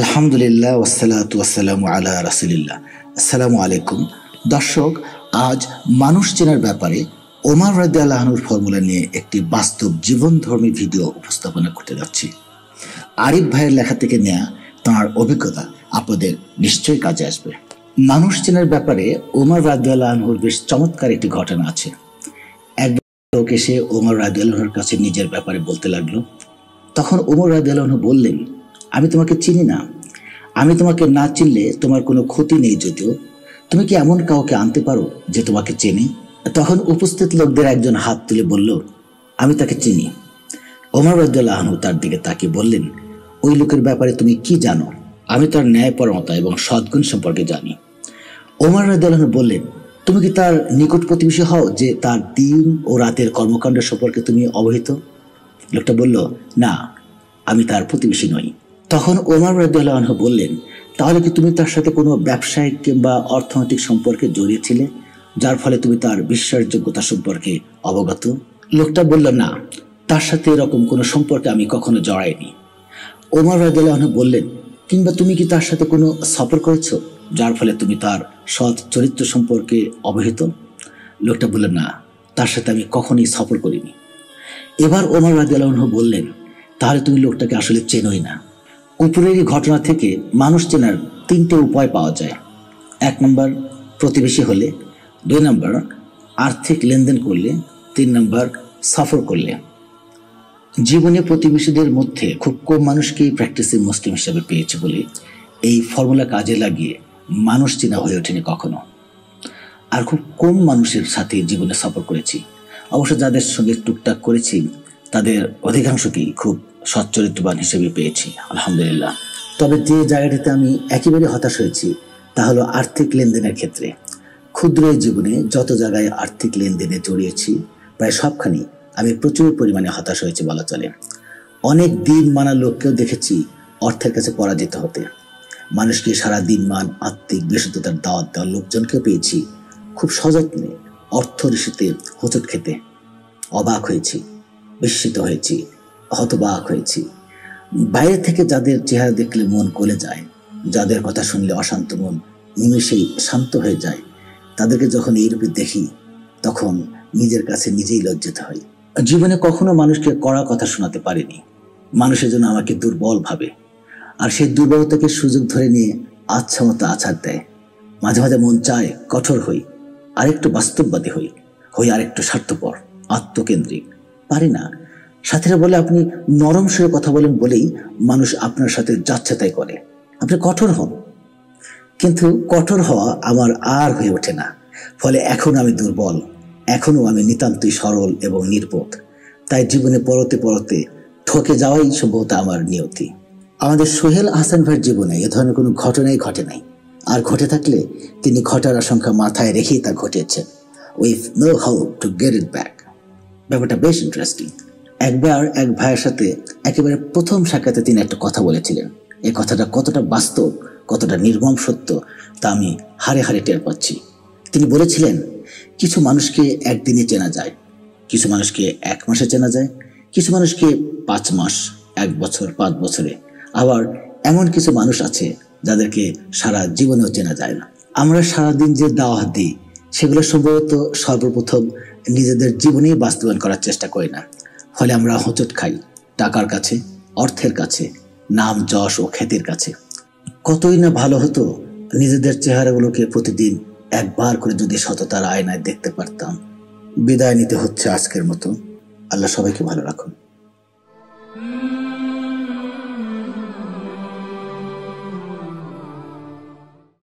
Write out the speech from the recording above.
আলহামদুলিল্লাহ ওয়াসসালাতু ওয়াসসালামু আলা রাসূলিল্লাহ। আসসালামু আলাইকুম দর্শক, আজ মানুষ চেনার ব্যাপারে ওমর রাদিয়াল্লাহু আনহুর ফর্মুলা নিয়ে একটি বাস্তব জীবনধর্মী ভিডিও উপস্থাপনা করতে যাচ্ছি। আরিফ ভাইয়ের লেখা থেকে নেওয়া তাঁর অভিজ্ঞতা আপনাদের নিশ্চয়ই কাজে আসবে। মানুষ চেনার ব্যাপারে ওমর রাদিয়াল্লাহু আনহুর বেশ চমৎকার একটি ঘটনা আছে। এক লোক এসে ওমর রাদিয়াল্লাহু আনহুর কাছে নিজের ব্যাপারে বলতে লাগলো। তখন ওমর রাদিয়াল্লাহু আনহু বললেন, আমি তোমাকে চিনি না, আমি তোমাকে না চিনলে তোমার কোনো ক্ষতি নেই, যদিও তুমি কি এমন কাউকে আনতে পারো যে তোমাকে চেনে? তখন উপস্থিত লোকদের একজন হাত তুলে বলল, আমি তাকে চিনি। ওমর রাদিয়াল্লাহু আনহু তার দিকে তাকিয়ে বললেন, ওই লোকের ব্যাপারে তুমি কি জানো? আমি তার ন্যায়পরায়ণতা এবং সদ্গুণ সম্পর্কে জানি। ওমর রাদিয়াল্লাহু আনহু বললেন, তুমি কি তার নিকট প্রতিবেশী হও যে তার দিন ও রাতের কর্মকাণ্ড সম্পর্কে তুমি অবহিত? লোকটা বলল, না, আমি তার প্রতিবেশী নই। তখন ওমর রাদিয়াল্লাহু আনহু বললেন, তাহলে কি তুমি তার সাথে কোনো ব্যবসায়িক কিংবা অর্থনৈতিক সম্পর্কে জড়িয়েছিলে, যার ফলে তুমি তার বিশ্বাসযোগ্যতা সম্পর্কে অবগত? লোকটা বলল, না, তার সাথে এরকম কোনো সম্পর্কে আমি কখনো জড়াইনি। ওমর রাদিয়াল্লাহু আনহু বললেন, কিংবা তুমি কি তার সাথে কোনো সফর করেছো, যার ফলে তুমি তার সৎ চরিত্র সম্পর্কে অবহিত? লোকটা বলল, না, তার সাথে আমি কখনোই সফর করিনি। এবার ওমর রাদিয়াল্লাহু আনহু বললেন, তাহলে তুমি লোকটাকে আসলে চেনোই না। উপরের এই ঘটনা থেকে মানুষ চেনার তিনটে উপায় পাওয়া যায়। 1 নম্বর, প্রতিবেশী হলে; 2 নম্বর, আর্থিক লেনদেন করলে; 3 নম্বর, সফর করলে। জীবনে প্রতিবেশীদের মধ্যে খুব কম মানুষকেই প্র্যাকটিসিং মুসলিম হিসেবে পেয়েছে বলে এই ফর্মুলা কাজে লাগিয়ে মানুষ চেনা হয়ে ওঠেনি কখনো। আর খুব কম মানুষের সাথে জীবনে সফর করেছি। অবশ্য যাদের সঙ্গে টুকটাক করেছি তাদের অধিকাংশকেই খুব সচ্চরিত্রবান হিসেবে পেয়েছি, আলহামদুলিল্লাহ। তবে যে জায়গাটিতে আমি একেবারে হতাশ হয়েছি তা হলো আর্থিক লেনদেনের ক্ষেত্রে। ক্ষুদ্র জীবনে যত জায়গায় আর্থিক লেনদেনে জড়িয়েছি প্রায় সবখানি আমি প্রচুর পরিমাণে হতাশ হয়েছি বলা চলে। অনেক দিন মানা লোককেও দেখেছি অর্থের কাছে পরাজিত হতে। মানুষকে সারা দিন মান আত্মিক বিশুদ্ধতার দাওয়াত দেওয়ার লোকজনকেও পেয়েছি খুব সযত্নে অর্থ ঋষিতে হোঁচট খেতে। অবাক হয়েছি, বিস্মিত হয়েছি, হতবাক হয়েছি। বাইরে থেকে যাদের চেহারা দেখলে মন গলে যায়, যাদের কথা শুনলে অশান্ত মন নিমেষেই শান্ত হয়ে যায়, তাদেরকে যখন এইরূপে দেখি তখন নিজের কাছে নিজেই লজ্জিত হই। জীবনে কখনো মানুষকে কড়া কথা শোনাতে পারিনি। মানুষের জন্য আমাকে দুর্বল ভাবে, আর সেই দুর্বলতাকে সুযোগ ধরে নিয়ে আচ্ছা মতো আছাড় দেয়। মাঝে মাঝে মন চায় কঠোর হই, আরেকটু বাস্তববাদী হই আরেকটু স্বার্থপর, আত্মকেন্দ্রিক। পারি না। সাথীরা বলে, আপনি নরম সুরে কথা বলেন বলেই মানুষ আপনার সাথে যাচ্ছে তাই করে, আপনি কঠোর হন। কিন্তু কঠোর হওয়া আমার আর হয়ে ওঠে না। ফলে এখন আমি দুর্বল, এখনো আমি নিতান্তই সরল এবং নির্বোধ। তাই জীবনে পরতে পরতে ঠকে যাওয়াই সম্ভবত আমার নিয়তি। আমাদের সোহেল আহসান ভাইয়ের জীবনে এ ধরনের কোনো ঘটনাই ঘটে নাই, আর ঘটে থাকলে তিনি ঘটার আশঙ্কা মাথায় রেখেই তা ঘটিয়েছেন। We know how to get it back. ব্যাপারটা বেশ ইন্টারেস্টিং। একবার এক ভাইয়ের সাথে একেবারে প্রথম সাক্ষাতে তিনি একটা কথা বলেছিলেন। এই কথাটা কতটা বাস্তব, কতটা নির্মম সত্য তা আমি হাড়ে হাড়ে টের পাচ্ছি। তিনি বলেছিলেন, কিছু মানুষকে একদিনে চেনা যায়, কিছু মানুষকে 1 মাসে চেনা যায়, কিছু মানুষকে 5 মাস, 1 বছর, 5 বছরে, আবার এমন কিছু মানুষ আছে যাদেরকে সারা জীবনেও চেনা যায় না। আমরা সারাদিন যে দাওয়াত দিই সেগুলো সম্ভবত সর্বপ্রথম নিজেদের জীবনেই বাস্তবায়ন করার চেষ্টা করি না। ফলে আমরা হোঁচট খাই টাকার কাছে, অর্থের কাছে, নাম যশ ও খ্যাতির কাছে। কতই না ভালো হতো নিজেদের চেহারাগুলোকে প্রতিদিন একবার করে যদি সততার আয়নায় দেখতে পারতাম। বিদায় নিতে হচ্ছে আজকের মতো। আল্লাহ সবাইকে ভালো রাখুন।